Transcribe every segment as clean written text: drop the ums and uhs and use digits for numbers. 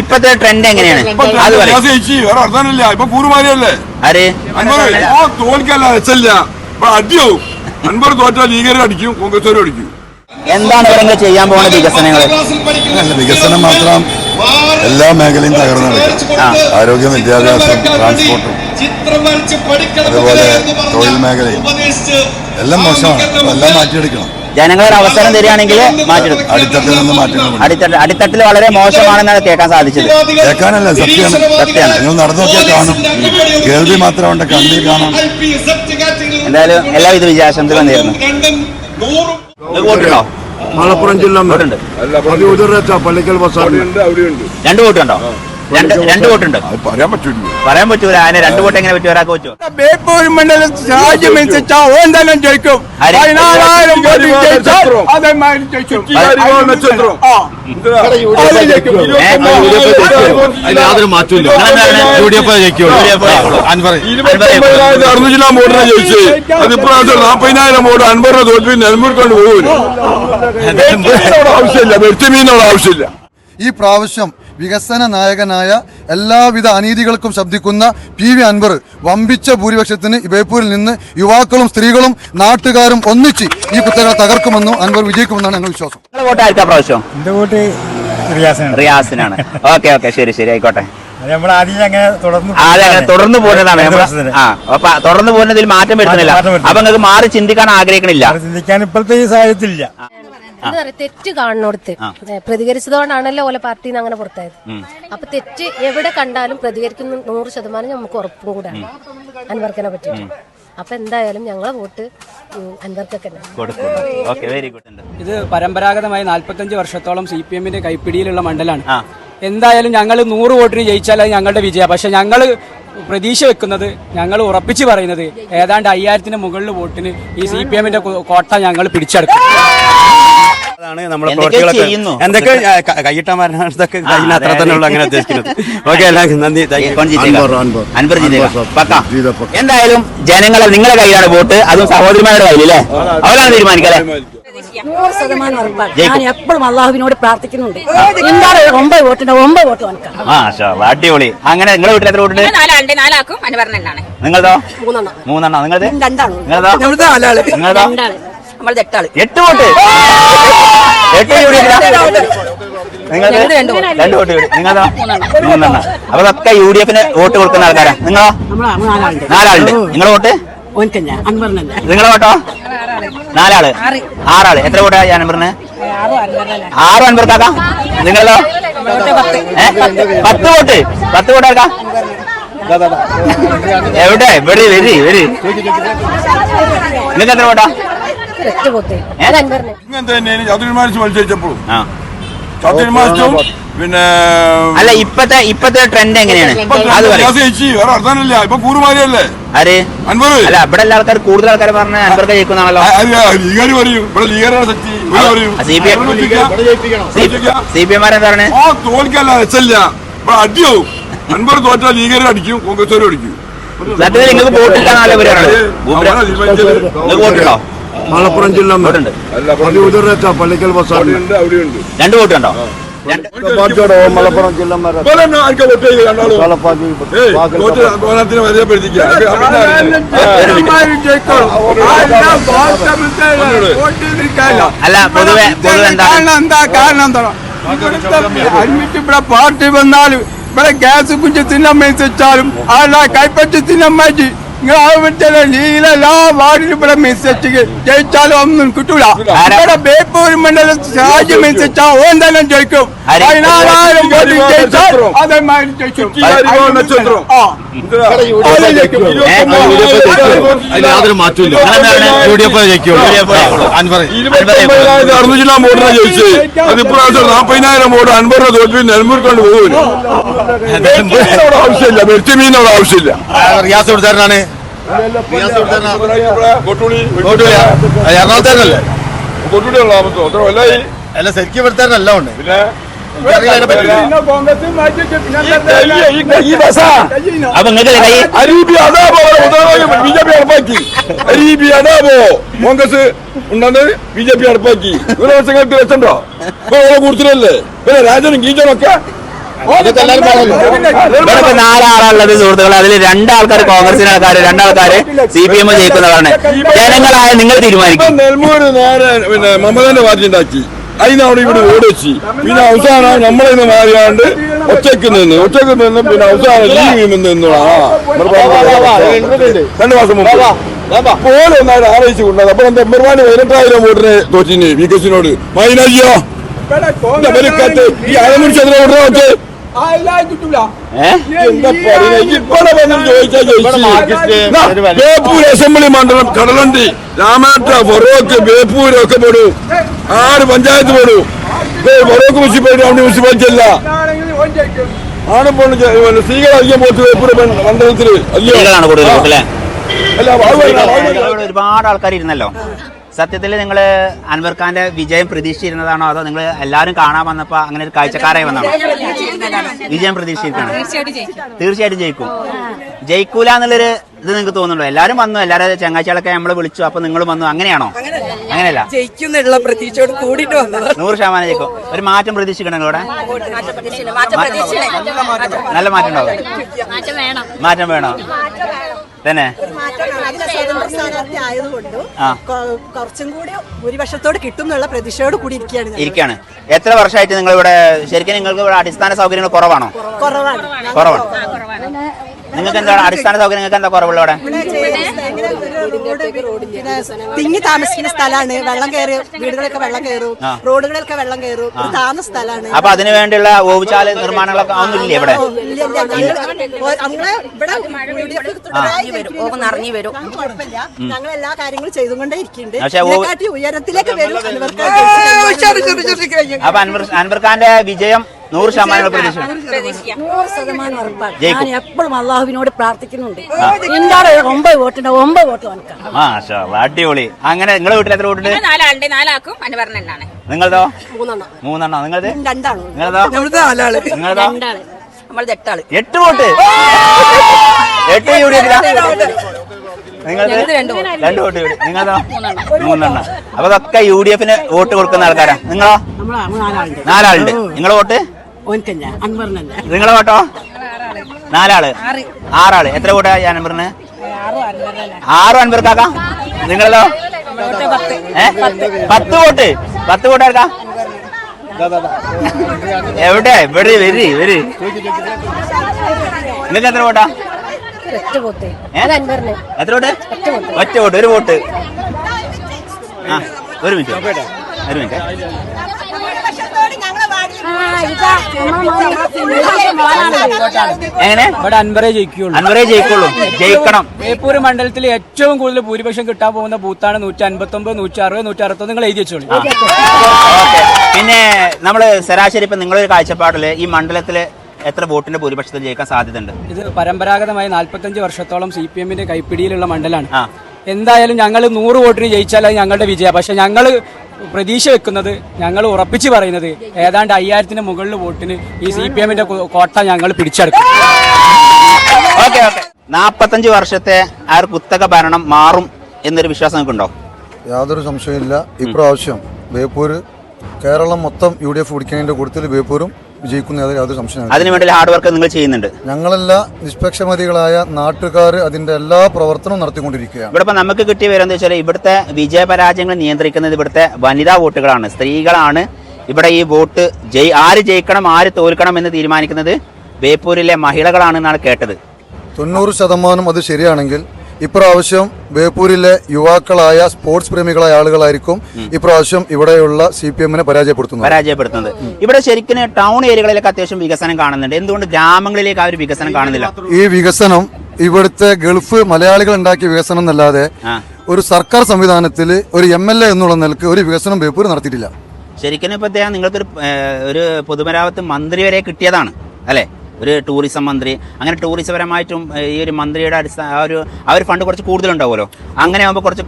ഇപ്പത്തെ ട്രെൻഡ് എങ്ങനെയാണ് അത് പറയാം. തോൽക്കല്ല രസമില്ല, അടിയാവും. അൻപർ തോറ്റാൽ ലീഗരും അടിക്കും, കോൺഗ്രസുകാരും അടിക്കും. എന്താണ് ഇവരെങ്കിൽ ചെയ്യാൻ പോകുന്ന വികസനങ്ങൾ? വികസനം മാത്രം എല്ലാ മേഖലയും തകർന്നു കിടക്കും. ആരോഗ്യം, വിദ്യാഭ്യാസം, ട്രാൻസ്പോർട്ടും, അതുപോലെ തൊഴിൽ മേഖലയും എല്ലാം മോശമാണ്. എല്ലാം മാറ്റിയെടുക്കണം. ജനങ്ങളൊരു അവസരം തരികയാണെങ്കിൽ മാറ്റിയെടുക്കും. അടിത്തട്ടിൽ നിന്ന് മാറ്റണം. അടിത്തട്ടിൽ വളരെ മോശമാണെന്നാണ് കേൾക്കാൻ സാധിച്ചത്. കേൾക്കാനല്ല, സത്യമാണ്. നിങ്ങൾ നടന്നു നോക്കിയാൽ കാണും. കേൾവി മാത്രമുണ്ട്, കണ്ണിൽ കാണാം. എന്തായാലും എല്ലാവിധ വിജയാശംസകളും നേരുന്നു. വോട്ടുണ്ടോ? മലപ്പുറം ജില്ല പള്ളിക്കൽ രണ്ട് വോട്ടുണ്ടോ? രണ്ട് വോട്ടുണ്ട്. പറയാൻ പറ്റൂല. അതിന് രണ്ട് വോട്ട് എങ്ങനെ പറ്റും? ഒരാൾക്ക് പറ്റുമോ? ബേപ്പൂർ മണ്ഡലം എന്തായാലും ജയിക്കും. 14,000 വോട്ട് ജയിച്ചാൽ യാതൊരു മാറ്റമില്ല. ജില്ലാ വോട്ടിനെ ജയിച്ച് അതിപ്രാവശ്യം 40,000 വോട്ട് അൻപറിനെ തോൽപ്പി നെൽമൂർക്കൊണ്ട് പോകുന്നു. ആവശ്യമില്ല, വ്യക്തിമീനുള്ള ആവശ്യമില്ല. ഈ പ്രാവശ്യം വികസന നായകനായ എല്ലാവിധ അനീതികൾക്കും ശബ്ദിക്കുന്ന PV അൻവർ വമ്പിച്ച ഭൂരിപക്ഷത്തിന് ബേപ്പൂരിൽ നിന്ന് യുവാക്കളും സ്ത്രീകളും നാട്ടുകാരും ഒന്നിച്ച് ഈ കുത്തകളെ തകർക്കുമെന്നും അൻവർ വിജയിക്കുമെന്നാണ് ഞങ്ങൾ വിശ്വാസം. വോട്ട് ആർക്കാ പ്രാവശ്യം? എന്റെ വോട്ട് റിയാസിനാണ്. ഓക്കെ ശരി ആയിക്കോട്ടെ. നമ്മൾ ആദ്യം അങ്ങനെ തുടർന്ന് പോകുന്നതാണ്. അപ്പൊ തുടർന്ന് പോകുന്നതിൽ മാറ്റം വരുന്നില്ല. അപ്പൊ നിങ്ങൾക്ക് മാറി ചിന്തിക്കാൻ ആഗ്രഹിക്കണില്ല? ചിന്തിക്കാൻ ഇപ്പോഴത്തെ ഈ സാഹചര്യത്തിലില്ല. എന്താ പറയാ, തെറ്റ് കാണുന്നിടത്ത് പ്രതികരിച്ചതുകൊണ്ടാണല്ലോ ഓല പാർട്ടിയിൽ നിന്ന് അങ്ങനെ പുറത്തായത്. അപ്പൊ തെറ്റ് എവിടെ കണ്ടാലും പ്രതികരിക്കുന്ന 100% നമുക്ക് ഉറപ്പും കൂടാണ് അൻവർക്കനെ പറ്റിയിട്ട്. അപ്പൊ എന്തായാലും ഞങ്ങളെ വോട്ട് അൻവർക്കൊക്കെ. ഇത് പരമ്പരാഗതമായി 45 വർഷത്തോളം CPM-ന്റെ കൈപ്പിടിയിലുള്ള മണ്ഡലമാണ്. എന്തായാലും ഞങ്ങൾ 100 വോട്ടിന് ജയിച്ചാൽ അത് ഞങ്ങളുടെ വിജയം. പക്ഷെ ഞങ്ങൾ പ്രതീക്ഷ വെക്കുന്നത്, ഞങ്ങൾ ഉറപ്പിച്ച് പറയുന്നത് ഏതാണ്ട് 5000-ന് മുകളിൽ വോട്ടിന് ഈ CPM-ന്റെ കോട്ട ഞങ്ങൾ പിടിച്ചെടുക്കും. അതാണ് നമ്മളെ പ്രവർത്തികളൊക്കെ എന്തൊക്കെ കൈയിട്ടാമാരൊക്കെ അത്ര തന്നെ ഉള്ളു അങ്ങനെ ഉദ്ദേശിക്കുന്നത്. ഓക്കെ, നന്ദി. എന്തായാലും ജനങ്ങളെ നിങ്ങളുടെ കയ്യിലാണ് വോട്ട്, അതും സഹോദരിമാരുടെ കയ്യിലല്ലേ? അവരാണ് തീരുമാനിക്കല്ലേ? 100% ഉറപ്പാണ്. ഞാൻ എപ്പോഴും അള്ളാഹുവിനോട് പ്രാർത്ഥിക്കുന്നുണ്ട്. 9 വോട്ടുണ്ട്, 9 വോട്ട് വനക്കാം. അടിപൊളി. അങ്ങനെ നിങ്ങളുടെ വീട്ടിൽ എത്ര വോട്ടുണ്ട്? 4 അൻവറിനാണ്. നിങ്ങളതോ? 3 നിങ്ങളത്? 2 നിങ്ങളതോ? 2 നമ്മൾ 8 8 വോട്ട്. 8 നിങ്ങൾക്ക് 2 വോട്ട്. നിങ്ങളതോ? 3. അപ്പൊ അതൊക്കെ UDF-ന് വോട്ട് കൊടുക്കുന്ന ആൾക്കാരാ. നിങ്ങളോ? 4 ആളുണ്ട്. നിങ്ങളുടെ വോട്ട്? നിങ്ങളെ വോട്ടോ? 4 ആള്. 6 ആള്. എത്ര വോട്ടാ അൻവറിന്? 6 അൻവർക്കാക്കാം. നിങ്ങളോ? 10 വോട്ട്. 10 വോട്ടാക്കാം. എവിടെ? വരി. നിങ്ങൾക്ക് എത്ര വോട്ടാ? ഇങ്ങനത്തെ തന്നെയാണ് ചതുർമാസം മത്സരിച്ചപ്പോഴും. പിന്നെ അല്ല, ഇപ്പത്തെ ട്രെൻഡ് എങ്ങനെയാണ് അത് പറയാം. ഇപ്പൊ കൂറുമാരിയല്ലേ അൻവർ? അല്ല, ഇവിടെ എല്ലാ ആൾക്കാർ കൂടുതൽ ആൾക്കാർ പറഞ്ഞ അൻവർക്ക് ജയിക്കുന്നാണല്ലോ. ലീഗർ പറയും, ഇവിടെ ലീഗറാണ് ശക്തി. CPM എന്താ പറഞ്ഞത്? തോൽക്കല്ല രസമില്ല, അടിയാവും. അൻവർ തോറ്റാൽ ലീഗരും അടിക്കും, കോൺഗ്രസുകാരും അടിക്കും. സത്യത്തിൽ നിങ്ങൾക്ക് വോട്ടില്ലാന്നല്ലേ പേരാണ്? വോട്ടുണ്ടോ? മലപ്പുറം ജില്ല പള്ളിക്കൽ അവിടെയുണ്ട്. 2 വോട്ടുണ്ടോ? മലപ്പുറം ജില്ല അല്ല, പൊതുവെ എന്താ കാരണം എന്താണ്? ഇവിടെ പാർട്ടി വന്നാലും ഇവിടെ ഗ്യാസ് പിടിച്ച് തിന്നമ്മച്ചാലും ആരുടെ കൈപ്പറ്റി തിന്നമ്മച്ചി എല്ലാ വാർഡിലും ഇവിടെ മെസ്സേജ് ജയിച്ചാലും ഒന്നും കിട്ടൂല. ഇവിടെ ബേപ്പൂർ മണ്ഡലം എന്തായാലും ജയിക്കും. 14,000 വോട്ട് ജയിച്ചാൽ അതേമാതിരി ജയിക്കും. യാതൊരു മാറ്റമില്ല. ജില്ലാ വോട്ടിനെ ജയിച്ച് അതിപ്രാവശ്യം 40,000 വോട്ട് അൻപറിനെ തോൽപ്പി നെൽമൂർക്കൊണ്ട് പോകുന്നു. ആവശ്യമില്ല, വ്യക്തിമീനുള്ള ആവശ്യമില്ല. റിയാസ് കൊടുത്താരാണ് എറണാകുളത്തേനല്ലേ? അല്ല, ശരിക്കും എടുത്താരല്ല ഉണ്ട്. പിന്നെ കോൺഗ്രസ് ഉണ്ടെന്ന് BJP നടപ്പാക്കി. 1 വർഷങ്ങൾക്ക് രക്ഷണ്ടോ? കൂടുതലല്ലേ? പിന്നെ രാജനും ഗീജനൊക്കെ ഇവിടെ 4 ആളുള്ളത് സുഹൃത്തുക്കൾ. അതിൽ 2 ആൾക്കാർ കോൺഗ്രസിന് ആൾക്കാർ, 2 ആൾക്കാർ CPM ജയിക്കുന്നതാണ്. ജനങ്ങളായ നിങ്ങൾ തീരുമാനിക്കും. നെൽമൂര് നേരെ പിന്നെ മമതന്റെ പാർട്ടി ഉണ്ടാക്കി, അതിനവിടെ ഇവിടെ ഓടിച്ച്, പിന്നെ അവസാനം നമ്മളിന്ന് മാറിയാണ്ട് ഒച്ചക്ക് നിന്ന് പിന്നെ അവസാനം നിന്നു 2 മാസം മുമ്പ് പോലെ ഒന്നായിട്ട് ആലോചിച്ചു കൊണ്ടത്. അപ്പൊ എന്റെ എമ്പർമാന് 18,000 വോട്ടിന് തോറ്റിന് വികസിനോട് മൈനജിയോ ഈ അരമുറിച്ചതിനെ വോട്ടിനെ നോക്ക്. ബേപ്പൂർ അസംബ്ലി മണ്ഡലം കടലണ്ടി, രാമേട്ട, ഫറോക്ക്, ബേപ്പൂർ ഒക്കെ പെടും. 6 പഞ്ചായത്ത് പെടും. ഫറോക്ക് മുനിസിപ്പാലിറ്റി അവിടെ മുനിസിപ്പാലിറ്റി അല്ല, ആണ് സ്ത്രീകളധികം പോയിട്ട് ബേപ്പൂർ മണ്ഡലത്തില് ഒരുപാട് ആൾക്കാർ ഇരുന്നല്ലോ. സത്യത്തിൽ നിങ്ങൾ അൻവർ ഖാന്റെ വിജയം പ്രതീക്ഷിച്ചിരുന്നതാണോ, അതോ നിങ്ങൾ എല്ലാവരും കാണാൻ വന്നപ്പോ അങ്ങനെ ഒരു കാഴ്ചക്കാരായി വന്നാണോ? വിജയം പ്രതീക്ഷിച്ചിരിക്കണം. തീർച്ചയായിട്ടും ജയിക്കും. ജയിക്കൂല എന്നുള്ളൊരു ഇത് നിങ്ങൾക്ക് തോന്നുന്നുണ്ടോ? എല്ലാവരും വന്നു, എല്ലാവരും ചങ്ങാഴ്ചകളൊക്കെ നമ്മളെ വിളിച്ചു, അപ്പൊ നിങ്ങൾ വന്നു, അങ്ങനെയാണോ? അങ്ങനെയല്ല, ജയിക്കുന്നുള്ള പ്രതീക്ഷയോട് കൂടിയിട്ട് വന്നത്. 100% ജയിക്കും. ഒരു മാറ്റം പ്രതീക്ഷിക്കണം ഇവിടെ. നല്ല മാറ്റം ഉണ്ടാവും. മാറ്റം വേണം തന്നെ. കുറച്ചും കൂടി ഭൂരിപക്ഷത്തോട് കിട്ടും എന്നുള്ള പ്രതീക്ഷയോട് കൂടി ഇരിക്കുകയാണ്. എത്ര വർഷമായിട്ട് നിങ്ങൾ ഇവിടെ ശരിക്കും നിങ്ങൾക്ക് ഇവിടെ അടിസ്ഥാന സൗകര്യങ്ങൾ കുറവാണോ? കുറവാണ്. നിങ്ങൾക്ക് എന്താണ് അടിസ്ഥാന സൗകര്യം? നിങ്ങൾക്ക് എന്താ കുറവുള്ള ഇവിടെ? തിങ്ങി താമസിക്കുന്ന സ്ഥലമാണ്, വെള്ളം കയറി, വീടുകളൊക്കെ വെള്ളം കയറും, റോഡുകളൊക്കെ വെള്ളം കയറും, താമസ സ്ഥലമാണ്. അപ്പൊ അതിനു വേണ്ടിയുള്ള ഓവുചാല് നിർമ്മാണങ്ങളൊക്കെ ഒന്നുമില്ല ഇവിടെ? നിറഞ്ഞു വരും. ഞങ്ങൾ എല്ലാ കാര്യങ്ങളും ചെയ്തുകൊണ്ടേ ഇരിക്കുന്നുണ്ട്. ഉയരത്തിലേക്ക് വരും. അപ്പൊ അൻവർ ഖാന്റെ വിജയം 100% പ്രതീക്ഷ. 100% ഉറപ്പാണ്. ഞാൻ എപ്പോഴും അള്ളാഹുവിനോട് പ്രാർത്ഥിക്കുന്നുണ്ട്. എന്താണ് 9 വോട്ടുണ്ട്, 9 വോട്ട് വാങ്ങിക്കാം. അടിപൊളി. അങ്ങനെ നിങ്ങളുടെ വീട്ടിൽ എത്ര വോട്ടുണ്ട്? 4 അനുവർണ്ണനാണ്. നിങ്ങളതോ? 3 നിങ്ങളത്? 2 ആള്. നിങ്ങളതോ? നിങ്ങളതോ? 8 8 വോട്ട്. 8 UDF. നിങ്ങൾക്ക് 2 വോട്ട്. നിങ്ങളതോ? 3. അപ്പൊ അതൊക്കെ UDF വോട്ട് കൊടുക്കുന്ന ആൾക്കാരാ. നിങ്ങളോ? 4 ആളുണ്ട്. നിങ്ങളെ വോട്ട്? നിങ്ങളെ വോട്ടോ? 4 ആള്. 6 ആള്. എത്ര വോട്ടാ അൻവറിന്? 6 അൻവർക്കാക്ക. നിങ്ങളോ? 10 വോട്ട്. 10 വോട്ട് ആർക്കാ? എവിടെ? ഇവിടെ വരി. നിങ്ങൾക്ക് എത്ര വോട്ടാ? എത്ര വോട്ട്? 1 വോട്ട്. 1 വോട്ട്. ഒരു മിനിറ്റ്. എങ്ങനെ? ഇവിടെ അൻവറേ ജയിക്കുള്ളൂ. ജയിക്കണം. ബേപ്പൂർ മണ്ഡലത്തിൽ ഏറ്റവും കൂടുതൽ ഭൂരിപക്ഷം കിട്ടാൻ പോകുന്ന ബൂത്താണ് 159, 160, 161. നിങ്ങൾ എഴുതി വെച്ചോളൂ. പിന്നെ നമ്മള് ശരാശരി ഇപ്പൊ നിങ്ങളൊരു കാഴ്ചപ്പാടില് ഈ മണ്ഡലത്തില് എത്ര വോട്ടിന്റെ ഭൂരിപക്ഷത്തിൽ ജയിക്കാൻ സാധ്യതയുണ്ട്? ഇത് പരമ്പരാഗതമായി 45 വർഷത്തോളം CPM കൈപ്പിടിയിലുള്ള മണ്ഡലമാണ്. എന്തായാലും ഞങ്ങൾ 100 വോട്ടിന് ജയിച്ചാൽ അത് ഞങ്ങളുടെ വിജയം. പക്ഷെ ഞങ്ങൾ പ്രതീക്ഷ വെക്കുന്നത്, ഞങ്ങൾ ഉറപ്പിച്ച് പറയുന്നത് ഏതാണ്ട് 5000-ന് മുകളിൽ വോട്ടിന് ഈ CPM കോട്ട ഞങ്ങൾ പിടിച്ചെടുക്കും. 45 വർഷത്തെ ആ ഒരു കുത്തക ഭരണം മാറും എന്നൊരു വിശ്വാസം നിങ്ങൾക്കുണ്ടോ? യാതൊരു സംശയമില്ല. ഇപ്രാവശ്യം ബേപ്പൂര് കേരളം മൊത്തം UDF പിടിക്കുന്നതിന്റെ കൂട്ടത്തിൽ ബേപ്പൂരും വിജയിക്കുന്ന യാതൊരു സംശയമില്ല. അതിനുവേണ്ടി ഹാർഡ് വർക്ക് നിങ്ങൾ ചെയ്യുന്നുണ്ട്. ഞങ്ങളെല്ലാം നിഷ്പക്ഷമതികളായ നാട്ടുകാർ അതിന്റെ എല്ലാ പ്രവർത്തനവും നടത്തിക്കൊണ്ടിരിക്കുകയാണ്. ഇവിടെ നമുക്ക് കിട്ടിയ വിവരം എന്താ വെച്ചാൽ ഇവിടുത്തെ വിജയപരാജയങ്ങൾ നിയന്ത്രിക്കുന്നത് ഇവിടുത്തെ വനിതാ വോട്ടുകളാണ്, സ്ത്രീകളാണ്. ഇവിടെ ഈ വോട്ട് ആര് ജയിക്കണം ആര് തോൽക്കണം എന്ന് തീരുമാനിക്കുന്നത് ബേപ്പൂരിലെ മഹിളകളാണെന്നാണ് കേട്ടത്. 90% അത് ശരിയാണെങ്കിൽ ഇപ്രാവശ്യം ബേപ്പൂരിലെ യുവാക്കളായ സ്പോർട്സ് പ്രേമികളായ ആളുകളായിരിക്കും ഇപ്രാവശ്യം ഇവിടെയുള്ള CPM പരാജയപ്പെടുത്തുന്നത്. ഇവിടെ ശരിക്കും ടൗൺ ഏരിയകളിലൊക്കെ അത്യാവശ്യം വികസനം കാണുന്നുണ്ട്. എന്തുകൊണ്ട് ഗ്രാമങ്ങളിലേക്ക് ആ ഒരു വികസനം കാണുന്നില്ല? ഈ വികസനം ഇവിടുത്തെ ഗൾഫ് മലയാളികൾ ഉണ്ടാക്കിയ വികസനം എന്നല്ലാതെ ഒരു സർക്കാർ സംവിധാനത്തിൽ ഒരു MLA എന്നുള്ള നിലക്ക് ഒരു വികസനം ബേപ്പൂർ നടത്തിയിട്ടില്ല. ശരിക്കും ഇപ്പൊ അദ്ദേഹം ഒരു പൊതുമരാമത്ത് മന്ത്രി വരെ കിട്ടിയതാണ് അല്ലെ? ഒരു ടൂറിസം മന്ത്രി. അങ്ങനെ ടൂറിസപരമായിട്ടും ഈ ഒരു മന്ത്രിയുടെ ആ ഒരു ഫണ്ട് കുറച്ച് കൂടുതലുണ്ടാവുമല്ലോ. അങ്ങനെ ആകുമ്പോൾ കുറച്ച്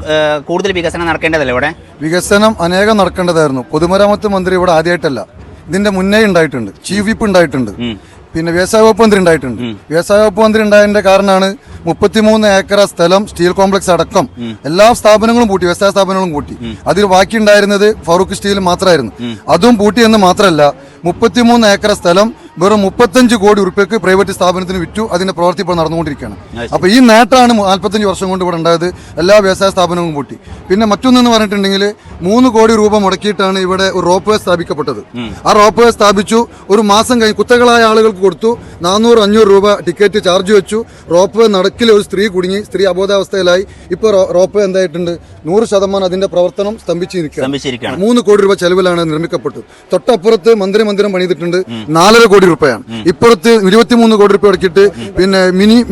കൂടുതൽ വികസനം നടക്കേണ്ടതല്ലേ? ഇവിടെ വികസനം അനേകം നടക്കേണ്ടതായിരുന്നു. പൊതുമരാമത്ത് മന്ത്രി ഇവിടെ ആദ്യമായിട്ടല്ല, ഇതിന്റെ മുന്നേ ഉണ്ടായിട്ടുണ്ട്. ചീഫ് വിപ്പ് ഉണ്ടായിട്ടുണ്ട്. പിന്നെ വ്യവസായ വകുപ്പ് മന്ത്രി ഉണ്ടായിട്ടുണ്ട്. വ്യവസായ വകുപ്പ് മന്ത്രി ഉണ്ടായതിന്റെ കാരണമാണ് 33 ഏക്കർ സ്ഥലം സ്റ്റീൽ കോംപ്ലക്സ് അടക്കം എല്ലാ സ്ഥാപനങ്ങളും പൂട്ടി, വ്യവസായ സ്ഥാപനങ്ങളും പൂട്ടി. അതിൽ ബാക്കി ഉണ്ടായിരുന്നത് ഫറൂഖ് സ്റ്റീൽ മാത്രമായിരുന്നു. അതും പൂട്ടി എന്ന് മാത്രമല്ല 33 ഏക്കർ സ്ഥലം വെറും 35 കോടി ഉറുപ്പ്യക്ക് പ്രൈവറ്റ് സ്ഥാപനത്തിന് വിറ്റു. അതിന്റെ പ്രവൃത്തി ഇപ്പോൾ നടന്നുകൊണ്ടിരിക്കുകയാണ്. അപ്പൊ ഈ നേട്ടമാണ് 45 വർഷം കൊണ്ട് ഇവിടെ ഉണ്ടായത്. എല്ലാ വ്യവസായ സ്ഥാപനവും പൂട്ടി. പിന്നെ മറ്റൊന്നെന്ന് പറഞ്ഞിട്ടുണ്ടെങ്കിൽ 3 കോടി രൂപ മുടക്കിയിട്ടാണ് ഇവിടെ ഒരു റോപ്പ് വേ സ്ഥാപിക്കപ്പെട്ടത്. ആ റോപ്പ് വേ സ്ഥാപിച്ചു. ഒരു മാസം കഴിഞ്ഞ് കുത്തകളായ ആളുകൾക്ക് കൊടുത്തു. 400-500 രൂപ ടിക്കറ്റ് ചാർജ് വെച്ചു. റോപ്പ് വേ നടക്കിൽ ഒരു സ്ത്രീ കുടുങ്ങി. സ്ത്രീ അബോധാവസ്ഥയിലായി. ഇപ്പോൾ റോപ്പ് വേ എന്തായിട്ടുണ്ട്? 100% അതിന്റെ പ്രവർത്തനം സ്തംഭിച്ചിരിക്കുകയാണ്. 3 കോടി രൂപ ചെലവിലാണ് നിർമ്മിക്കപ്പെട്ടത്. തൊട്ടപ്പുറത്ത് മന്ത്രിമന്ദിരം പണിതിട്ടുണ്ട്. 4.5 കോടി രൂപയാണ്. ഇപ്പുറത്ത് 23 കോടി രൂപ ഇറക്കിയിട്ട് പിന്നെ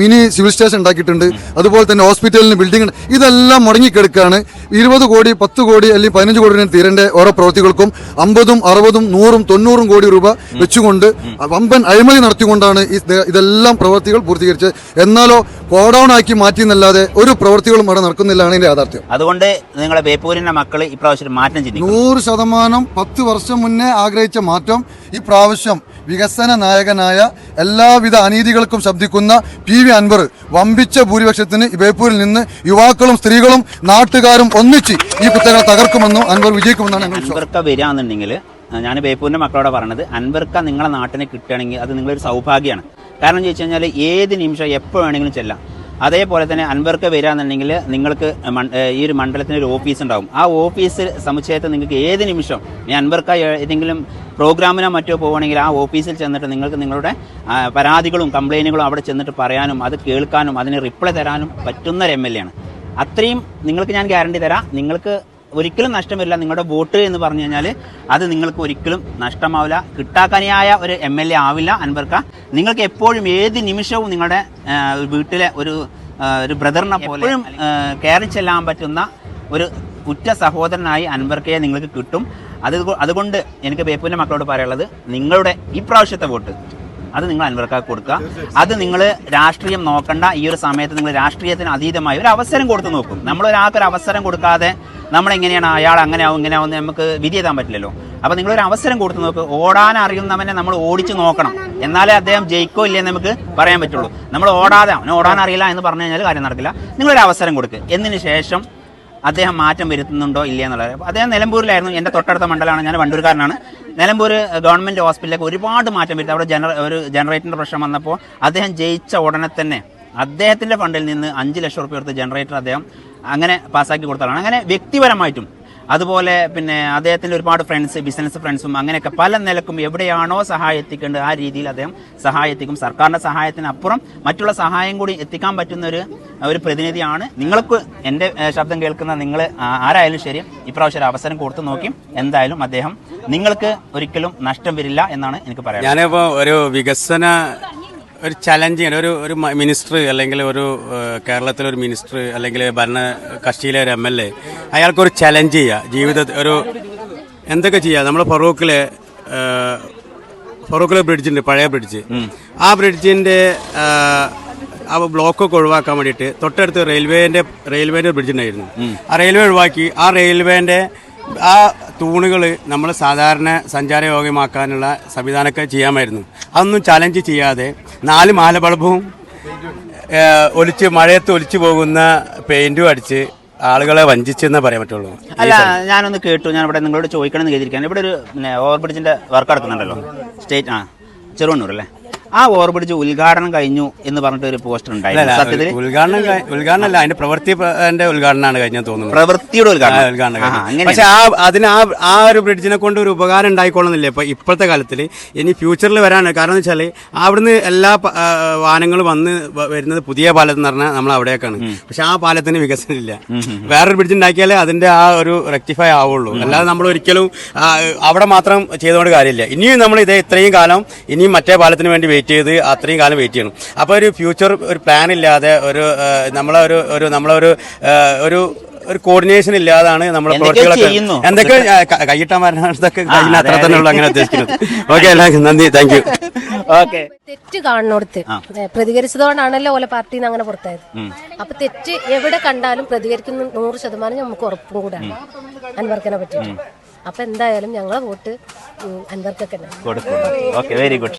മിനി സിവിൽ സ്റ്റേഷൻ ഉണ്ടാക്കിയിട്ടുണ്ട്. അതുപോലെ തന്നെ ഹോസ്പിറ്റലിന് ബിൽഡിംഗ്. ഇതെല്ലാം മുടങ്ങിക്കിടക്കുകയാണ്. 20 കോടി 10 കോടി അല്ലെങ്കിൽ 15 കോടി തീരേണ്ട ഓരോ പ്രവൃത്തികൾക്കും 50, 60, 100, 90 കോടി രൂപ വെച്ചുകൊണ്ട് വമ്പൻ അഴിമതി നടത്തിക്കൊണ്ടാണ് ഇതെല്ലാം പ്രവൃത്തികൾ പൂർത്തീകരിച്ചത്. എന്നാലോ കോഡൌൺ ആക്കി മാറ്റി എന്നല്ലാതെ ഒരു പ്രവൃത്തികളും അവിടെ നടക്കുന്നില്ലാണ് ഇതിന്റെ യാഥാർത്ഥ്യം. അതുകൊണ്ട് നിങ്ങളെ ബേപ്പൂരിന്റെ മക്കള് ഇപ്രാവശ്യം മാറ്റം ചിന്തിക്കും. 100% 10 വർഷം മുന്നേ ആഗ്രഹിച്ച മാറ്റം ഇപ്രാവശ്യം വികസന നായകനായ എല്ലാവിധ അനീതികൾക്കും ശബ്ദിക്കുന്ന PV അൻവർ വമ്പിച്ച ഭൂരിപക്ഷത്തിന് ബേപ്പൂരിൽ നിന്ന് യുവാക്കളും സ്ത്രീകളും നാട്ടുകാരും ഒന്നിച്ച് ഈ കുത്തകളെ തകർക്കുമെന്നും അൻവർ വിജയിക്കുമെന്നാണ് ഞങ്ങൾ വിശ്വാസം. അൻവർക്ക വരികയാണെന്നുണ്ടെങ്കിൽ ഞാൻ ബേപ്പൂരിന്റെ മക്കളോട് പറഞ്ഞത്, അൻവർക്ക നിങ്ങളെ നാട്ടിനെ കിട്ടുകയാണെങ്കിൽ അത് നിങ്ങളൊരു സൗഭാഗ്യമാണ്. കാരണം ചോദിച്ചു കഴിഞ്ഞാൽ ഏത് നിമിഷം എപ്പോൾ വേണമെങ്കിലും ചെല്ലാം. അതേപോലെ തന്നെ അൻവർക്ക വരികയാണെന്നുണ്ടെങ്കിൽ നിങ്ങൾക്ക് ഈ ഒരു മണ്ഡലത്തിന് ഒരു ഓഫീസ് ഉണ്ടാവും. ആ ഓഫീസ് സമുച്ചയത്തിൽ നിങ്ങൾക്ക് ഏത് നിമിഷം ഈ അൻവർക്ക ഏതെങ്കിലും പ്രോഗ്രാമിനോ മറ്റോ പോവുകയാണെങ്കിൽ ആ ഓഫീസിൽ ചെന്നിട്ട് നിങ്ങൾക്ക് നിങ്ങളുടെ പരാതികളും കംപ്ലയിൻറ്റുകളും അവിടെ ചെന്നിട്ട് പറയാനും അത് കേൾക്കാനും അതിന് റിപ്ലൈ തരാനും പറ്റുന്ന ഒരു MLA ആണ്. അത്രയും നിങ്ങൾക്ക് ഞാൻ ഗ്യാരണ്ടി തരാം. നിങ്ങൾക്ക് ഒരിക്കലും നഷ്ടമില്ല. നിങ്ങളുടെ വോട്ട് എന്ന് പറഞ്ഞു കഴിഞ്ഞാൽ അത് നിങ്ങൾക്ക് ഒരിക്കലും നഷ്ടമാവില്ല. കിട്ടാക്കനിയായ ഒരു MLA ആവില്ല അൻവർക്ക. നിങ്ങൾക്ക് എപ്പോഴും ഏത് നിമിഷവും നിങ്ങളുടെ വീട്ടിലെ ഒരു ബ്രദറിനെ പോലെ കയറി ചെല്ലാൻ പറ്റുന്ന ഒരു ഉറ്റ സഹോദരനായി അൻവർക്കയെ നിങ്ങൾക്ക് കിട്ടും. അതുകൊണ്ട് എനിക്ക് ബേപ്പൂരിന്റെ മക്കളോട് പറയാനുള്ളത്, നിങ്ങളുടെ ഈ പ്രാവശ്യത്തെ വോട്ട് അത് നിങ്ങൾ അൻവർക്കാക്ക് കൊടുക്കുക. അത് നിങ്ങൾ രാഷ്ട്രീയം നോക്കണ്ട. ഈ ഒരു സമയത്ത് നിങ്ങൾ രാഷ്ട്രീയത്തിന് അതീതമായി ഒരു അവസരം കൊടുത്ത് നോക്കും. നമ്മളൊരാൾക്കൊരു അവസരം കൊടുക്കാതെ നമ്മളെങ്ങനെയാണ് അയാൾ അങ്ങനെയാവും ഇങ്ങനെയാവും നമുക്ക് വിധി എഴുതാൻ പറ്റില്ലല്ലോ. അപ്പോൾ നിങ്ങളൊരു അവസരം കൊടുത്ത് നോക്ക്. ഓടാൻ അറിയുന്നവനെ നമ്മൾ ഓടിച്ച് നോക്കണം. എന്നാലേ അദ്ദേഹം ജയിക്കോ ഇല്ലയെന്ന് നമുക്ക് പറയാൻ പറ്റുള്ളൂ. നമ്മൾ ഓടാതെ അവനെ ഓടാൻ അറിയില്ല എന്ന് പറഞ്ഞു കഴിഞ്ഞാൽ കാര്യം നടക്കില്ല. നിങ്ങളൊരു അവസരം കൊടുക്കുക. എന്നതിന് ശേഷം അദ്ദേഹം മാറ്റം വരുത്തുന്നുണ്ടോ ഇല്ല എന്നുള്ളത്. അദ്ദേഹം നിലമ്പൂരിലായിരുന്നു. എൻ്റെ തൊട്ടടുത്ത മണ്ഡലമാണ്. ഞാൻ വണ്ടൂർക്കാരനാണ്. നിലമ്പൂർ ഗവൺമെൻറ് ഹോസ്പിറ്റലിലേക്ക് ഒരുപാട് മാറ്റം വരുത്തി. അവിടെ ഒരു ജനറേറ്ററിൻ്റെ പ്രശ്നം വന്നപ്പോൾ അദ്ദേഹം ജയിച്ച ഉടനെ തന്നെ അദ്ദേഹത്തിൻ്റെ ഫണ്ടിൽ നിന്ന് 5 ലക്ഷം രൂപ കൊടുത്ത് ജനറേറ്റർ അദ്ദേഹം അങ്ങനെ പാസ്സാക്കി കൊടുത്തതാണ്. അങ്ങനെ വ്യക്തിപരമായിട്ടും അതുപോലെ പിന്നെ അദ്ദേഹത്തിൻ്റെ ഒരുപാട് ഫ്രണ്ട്സ്, ബിസിനസ് ഫ്രണ്ട്സും അങ്ങനെയൊക്കെ പല നിലക്കും എവിടെയാണോ സഹായം എത്തിക്കേണ്ടത് ആ രീതിയിൽ അദ്ദേഹം സഹായം എത്തിക്കും. സർക്കാരിൻ്റെ സഹായത്തിനപ്പുറം മറ്റുള്ള സഹായം കൂടി എത്തിക്കാൻ പറ്റുന്ന ഒരു പ്രതിനിധിയാണ്. നിങ്ങൾക്ക് എൻ്റെ ശബ്ദം കേൾക്കുന്ന നിങ്ങൾ ആരായാലും ശരി ഇപ്രാവശ്യം ഒരു അവസരം കൊടുത്തു നോക്കി. എന്തായാലും അദ്ദേഹം നിങ്ങൾക്ക് ഒരിക്കലും നഷ്ടം വരില്ല എന്നാണ് എനിക്ക് പറയാം. ഞാനിപ്പോൾ ഒരു വികസന ഒരു ചലഞ്ചിങ് ഒരു മിനിസ്റ്റർ അല്ലെങ്കിൽ ഒരു കേരളത്തിലൊരു മിനിസ്റ്റർ അല്ലെങ്കിൽ ഭരണ കക്ഷിയിലെ ഒരു MLA അയാൾക്കൊരു ചലഞ്ച് ചെയ്യുക. ജീവിതത്തിൽ ഒരു എന്തൊക്കെ ചെയ്യുക. നമ്മൾ ഫറൂഖിലെ ബ്രിഡ്ജുണ്ട്, പഴയ ബ്രിഡ്ജ്. ആ ബ്രിഡ്ജിൻ്റെ ആ ബ്ലോക്കൊക്കെ ഒഴിവാക്കാൻ വേണ്ടിയിട്ട് തൊട്ടടുത്ത് റെയിൽവേൻ്റെ ബ്രിഡ്ജ് ഉണ്ടായിരുന്നു. ആ റെയിൽവേ ഒഴിവാക്കി ആ റെയിൽവേൻ്റെ ആ തൂണുകൾ നമ്മൾ സാധാരണ സഞ്ചാരയോഗ്യമാക്കാനുള്ള സംവിധാനമൊക്കെ ചെയ്യാമായിരുന്നു. അതൊന്നും ചലഞ്ച് ചെയ്യാതെ 4 മാല ബൾബും മഴയത്ത് ഒലിച്ചു പോകുന്ന പെയിന്റും അടിച്ച് ആളുകളെ വഞ്ചിച്ചെന്നേ പറയാൻ പറ്റുള്ളൂ. അല്ല, ഞാനൊന്ന് കേട്ടു. ഞാൻ ഇവിടെ നിങ്ങളോട് ചോദിക്കണം എന്ന് കേട്ടിരിക്കാൻ. ഇവിടെ ഒരു ഓവർ ബ്രിഡ്ജിന്റെ വർക്ക് നടക്കുന്നുണ്ടല്ലോ, സ്റ്റേറ്റ് ചെറുവണ്ണൂർ അല്ലേ? ആ ഓവർ ബ്രിഡ്ജ് ഉദ്ഘാടനം കഴിഞ്ഞു എന്ന് പറഞ്ഞിട്ട് ഒരു പോസ്റ്റർ ഉണ്ടായിരുന്നു. സത്യത്തിൽ ഉദ്ഘാടനമല്ല, അതിന്റെ പ്രവൃത്തിന്റെ ഉദ്ഘാടനമാണ് കഴിഞ്ഞാൽ തോന്നുന്നു. പ്രവൃത്തിയുടെ ഉദ്ഘാടനം. പക്ഷെ ആ ഒരു ബ്രിഡ്ജിനെ കൊണ്ട് ഒരു ഉപകാരം ഉണ്ടായിക്കൊള്ളുന്നില്ല ഇപ്പോഴത്തെ കാലത്തിൽ. ഇനി ഫ്യൂച്ചറിൽ വരാണ്. കാരണം എന്ന് വെച്ചാൽ അവിടുന്ന് എല്ലാ വാഹനങ്ങളും വരുന്നത് പുതിയ പാലത്ത് എന്ന് പറഞ്ഞാൽ നമ്മൾ അവിടേക്കാണ്. പക്ഷെ ആ പാലത്തിന് വികസനം ഇല്ല. വേറൊരു ബ്രിഡ്ജ് ഉണ്ടാക്കിയാലേ അതിന്റെ ആ ഒരു റെക്ടിഫൈ ആവുള്ളൂ. അല്ലാതെ നമ്മൾ ഒരിക്കലും അവിടെ മാത്രം ചെയ്തുകൊണ്ട് കാര്യമില്ല. ഇനിയും നമ്മൾ ഇത്രയും കാലം ഇനിയും മറ്റേ പാലത്തിന് വേണ്ടി വെയിറ്റ് ചെയ്ത് അത്രയും കാലം വെയിറ്റ് ചെയ്യണം. അപ്പോൾ ഒരു ഫ്യൂച്ചർ ഒരു പ്ലാൻ ഇല്ലാതെ ഒരു കോർഡിനേഷൻ ഇല്ലാതാണ് നമ്മുടെ പ്രവർത്തികളൊക്കെ. എന്തൊക്കെ കൈയിട്ടാൻ വരണതൊക്കെ കഴിഞ്ഞ അത്ര തന്നെ ഉള്ളൂ അങ്ങനെ ഉദ്ദേശിക്കുന്നത്. ഓക്കെ, എല്ലാവർക്കും നന്ദി, താങ്ക് യു. ഓക്കെ. തെറ്റ് കാണുന്നിടത്ത് പ്രതികരിച്ചതുകൊണ്ടാണല്ലോ ഓല പാർട്ടിന്ന് അങ്ങനെ പുറത്തായത്. അപ്പൊ തെറ്റ് എവിടെ കണ്ടാലും പ്രതികരിക്കുന്ന 100% നമുക്ക് ഉറപ്പും കൂടാണ് അൻവർക്കനെ പറ്റിയിട്ട്. അപ്പൊ എന്തായാലും ഞങ്ങളെ വോട്ട് അൻവർക്കൊക്കെ കൊടുക്കും. Okay, very good.